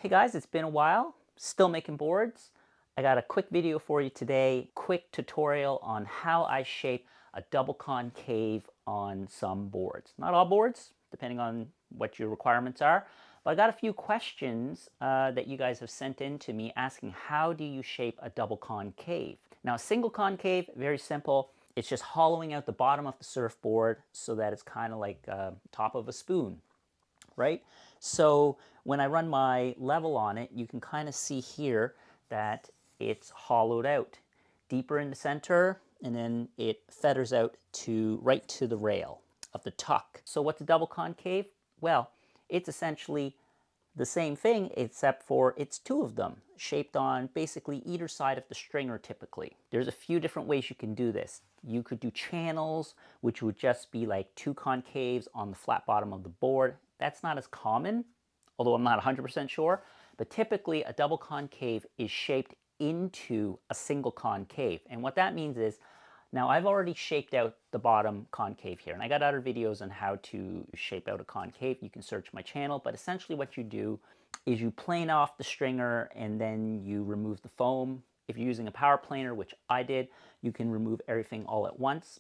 Hey guys, it's been a while. Still making boards. I got a quick video for you today, quick tutorial on how I shape a double concave on some boards. Not all boards, depending on what your requirements are, but I got a few questions that you guys have sent in to me asking how do you shape a double concave. Now a single concave, very simple. It's just hollowing out the bottom of the surfboard so that it's kind of like top of a spoon, right? So when I run my level on it, you can kind of see here that it's hollowed out deeper in the center, and then it feathers out to right to the rail of the tuck. So what's a double concave? Well, it's essentially the same thing except for it's two of them shaped on basically either side of the stringer typically. There's a few different ways you can do this. You could do channels, which would just be like two concaves on the flat bottom of the board. That's not as common, although I'm not 100% sure, but typically a double concave is shaped into a single concave. And what that means is, now I've already shaped out the bottom concave here, and I got other videos on how to shape out a concave. You can search my channel, but essentially what you do is you plane off the stringer and then you remove the foam. If you're using a power planer, which I did, you can remove everything all at once.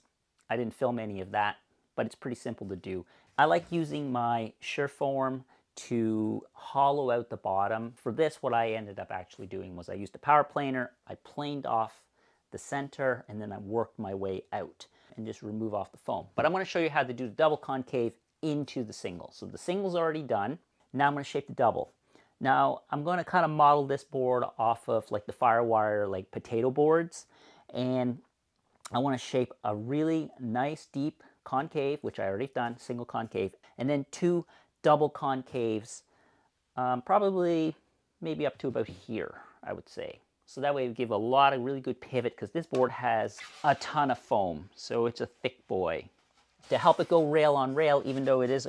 I didn't film any of that, but it's pretty simple to do. I like using my Surfboard to hollow out the bottom. For this, what I ended up actually doing was I used a power planer, I planed off the center, and then I worked my way out and just remove off the foam. But I'm going to show you how to do the double concave into the single. So the single's already done. Now I'm going to shape the double. Now I'm going to kind of model this board off of like the Firewire like potato boards, and I want to shape a really nice deep concave, which I already done, single concave, and then two double concaves, probably maybe up to about here, I would say. So that way we give a lot of really good pivot, because this board has a ton of foam, so it's a thick boy. To help it go rail on rail, even though it is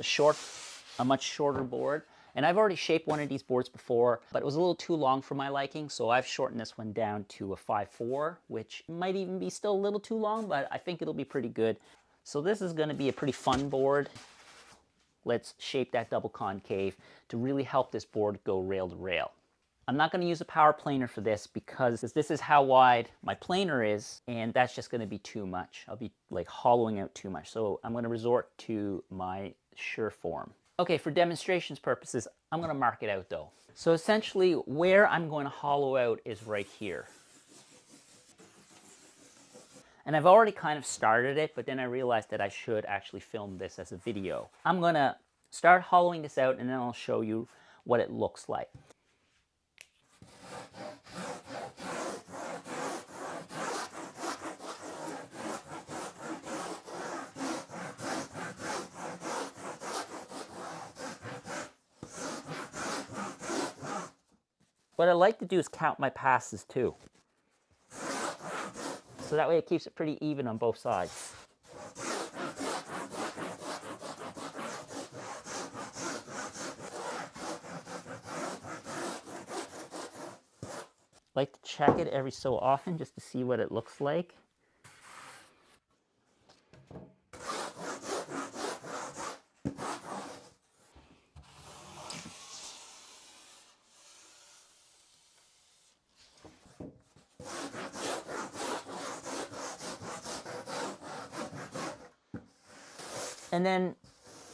a much shorter board, and I've already shaped one of these boards before, but it was a little too long for my liking, so I've shortened this one down to a 5/4, which might even be still a little too long, but I think it'll be pretty good. So this is going to be a pretty fun board. Let's shape that double concave to really help this board go rail to rail. I'm not going to use a power planer for this because this is how wide my planer is, and that's just going to be too much. I'll be like hollowing out too much. So I'm going to resort to my Surfboard. Okay, for demonstrations purposes, I'm going to mark it out though. So essentially where I'm going to hollow out is right here. And I've already kind of started it, but then I realized that I should actually film this as a video. I'm going to start hollowing this out, and then I'll show you what it looks like. What I like to do is count my passes too. So that way it keeps it pretty even on both sides. I like to check it every so often just to see what it looks like. And then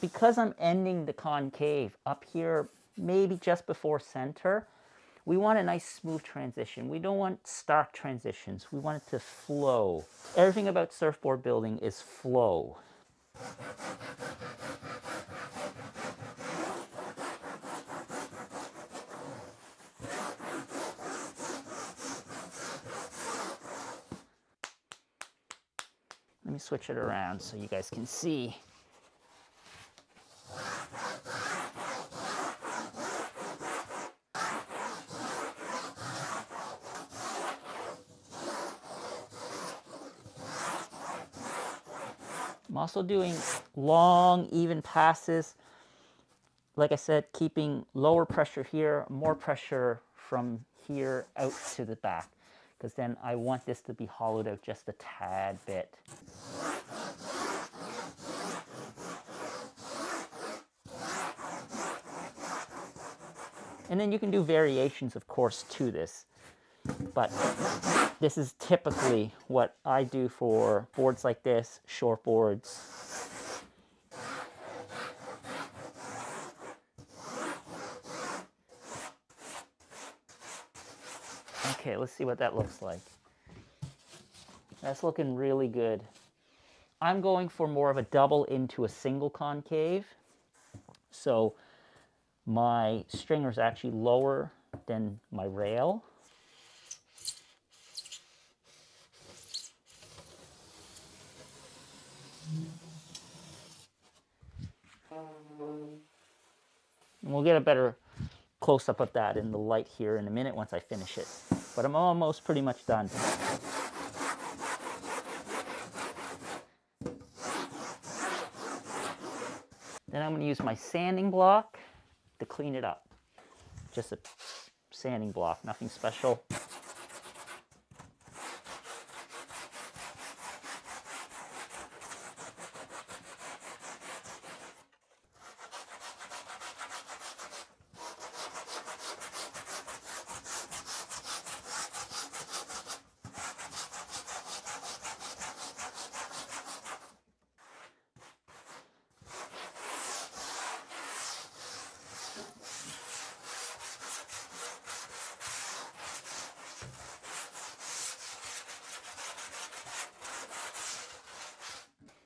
because I'm ending the concave up here, maybe just before center, we want a nice smooth transition. We don't want stark transitions. We want it to flow. Everything about surfboard building is flow. Let me switch it around so you guys can see. I'm also doing long, even passes. Like I said, keeping lower pressure here, more pressure from here out to the back, because then I want this to be hollowed out just a tad bit. And then you can do variations, of course, to this. But this is typically what I do for boards like this, short boards. Okay, let's see what that looks like. That's looking really good. I'm going for more of a double into a single concave. So my stringer is actually lower than my rail. And we'll get a better close-up of that in the light here in a minute once I finish it. But I'm almost pretty much done. Then I'm going to use my sanding block to clean it up. Just a sanding block, nothing special.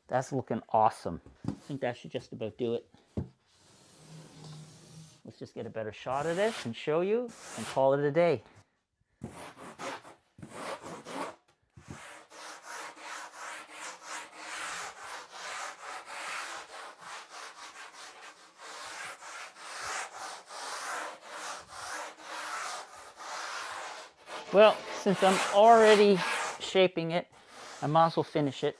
That's looking awesome. I think that should just about do it. Let's just get a better shot of this and show you and call it a day. Well, since I'm already shaping it, I might as well finish it.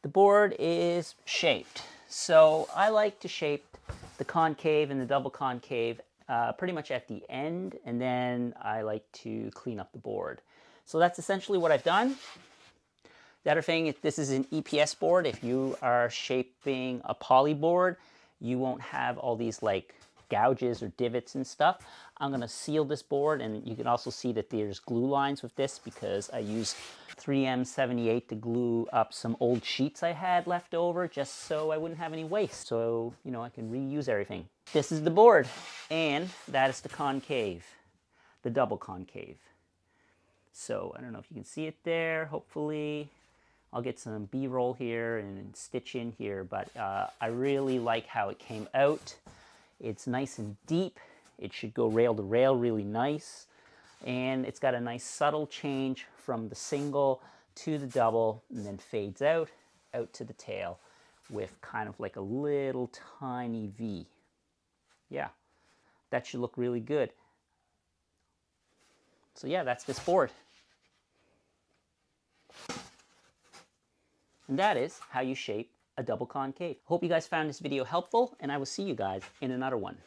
The board is shaped. So I like to shape the concave and the double concave pretty much at the end, and then I like to clean up the board. So that's essentially what I've done. The other thing, if this is an EPS board, if you are shaping a poly board, you won't have all these like gouges or divots and stuff. I'm going to seal this board, and you can also see that there's glue lines with this because I use 3M78 to glue up some old sheets I had left over just so I wouldn't have any waste. So, you know, I can reuse everything. This is the board, and that is the concave, the double concave. So I don't know if you can see it there, hopefully. I'll get some B-roll here and stitch in here, but I really like how it came out. It's nice and deep. It should go rail to rail really nice. And it's got a nice subtle change from the single to the double, and then fades out to the tail with kind of like a little tiny V. Yeah, that should look really good. So yeah, that's this board. And that is how you shape a double concave. Hope you guys found this video helpful, and I will see you guys in another one.